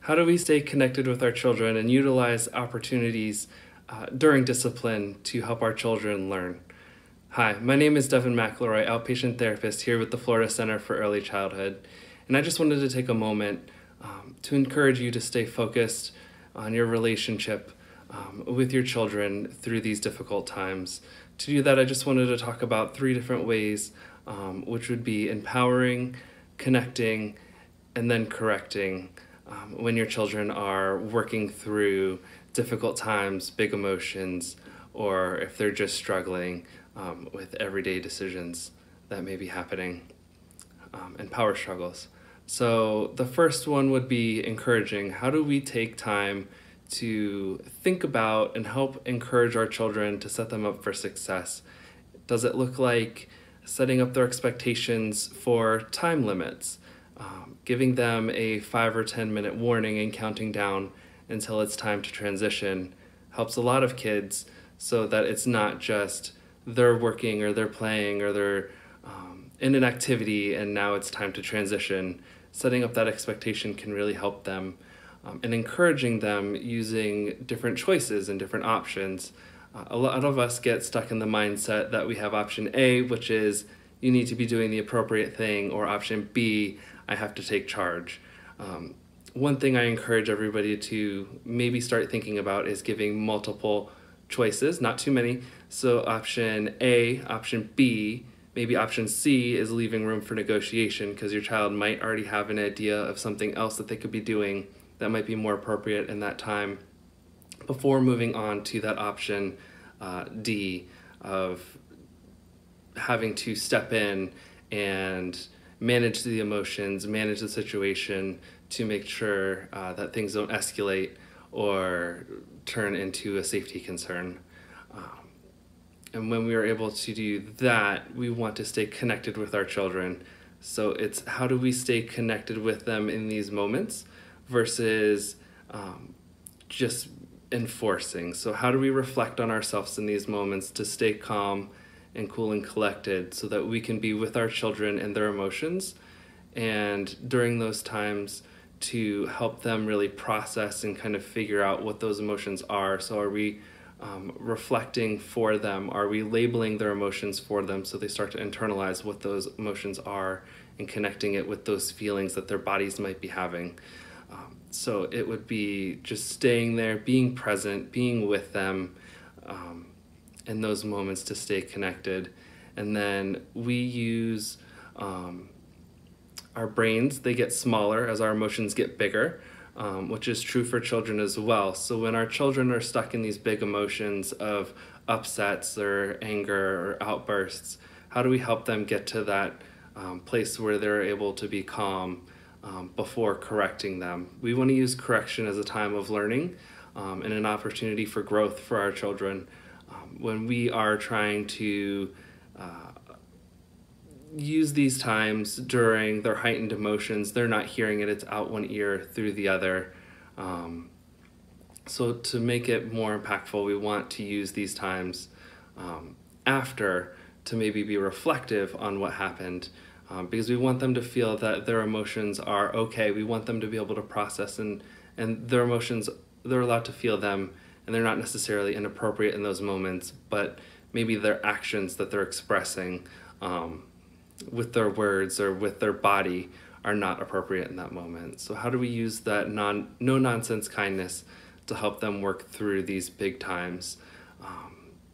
How do we stay connected with our children and utilize opportunities during discipline to help our children learn? Hi, my name is Devin McElroy, outpatient therapist here with the Florida Center for Early Childhood. And I just wanted to take a moment to encourage you to stay focused on your relationship with your children through these difficult times. To do that, I just wanted to talk about 3 different ways, which would be empowering, connecting, and then correcting when your children are working through difficult times, big emotions, or if they're just struggling with everyday decisions that may be happening and power struggles. So the first one would be encouraging. How do we take time to think about and help encourage our children to set them up for success? Does it look like setting up their expectations for time limits, giving them a 5 or 10 minute warning and counting down until it's time to transition? Helps a lot of kids so that it's not just they're working or they're playing or they're in an activity and now it's time to transition. Setting up that expectation can really help them, and encouraging them using different choices and different options. A lot of us get stuck in the mindset that we have option A, which is you need to be doing the appropriate thing, or option B, I have to take charge. One thing I encourage everybody to maybe start thinking about is giving multiple choices, not too many. So option A, option B, maybe option C is leaving room for negotiation because your child might already have an idea of something else that they could be doing that might be more appropriate in that time before moving on to that option D of having to step in and manage the emotions, manage the situation to make sure that things don't escalate or turn into a safety concern. And when we are able to do that, we want to stay connected with our children. So it's how do we stay connected with them in these moments versus just enforcing. So how do we reflect on ourselves in these moments to stay calm and cool and collected so that we can be with our children and their emotions, and during those times to help them really process and kind of figure out what those emotions are. So are we reflecting for them? Are we labeling their emotions for them so they start to internalize what those emotions are and connecting it with those feelings that their bodies might be having? So it would be just staying there, being present, being with them in those moments to stay connected. And then we use our brains, they get smaller as our emotions get bigger. Which is true for children as well. So when our children are stuck in these big emotions of upsets or anger or outbursts, how do we help them get to that place where they're able to be calm before correcting them? We want to use correction as a time of learning and an opportunity for growth for our children. When we are trying to use these times during their heightened emotions, they're not hearing it, it's out one ear through the other. So to make it more impactful, we want to use these times after to maybe be reflective on what happened, because we want them to feel that their emotions are okay. We want them to be able to process and their emotions, they're allowed to feel them, and they're not necessarily inappropriate in those moments, but maybe their actions that they're expressing with their words or with their body are not appropriate in that moment. So how do we use that no-nonsense kindness to help them work through these big times?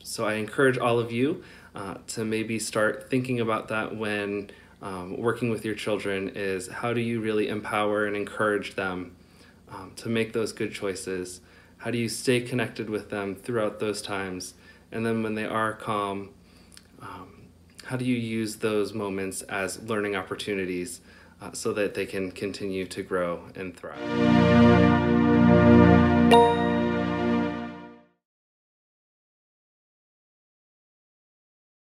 So I encourage all of you to maybe start thinking about that when working with your children, is how do you really empower and encourage them to make those good choices? How do you stay connected with them throughout those times? And then when they are calm, how do you use those moments as learning opportunities so that they can continue to grow and thrive?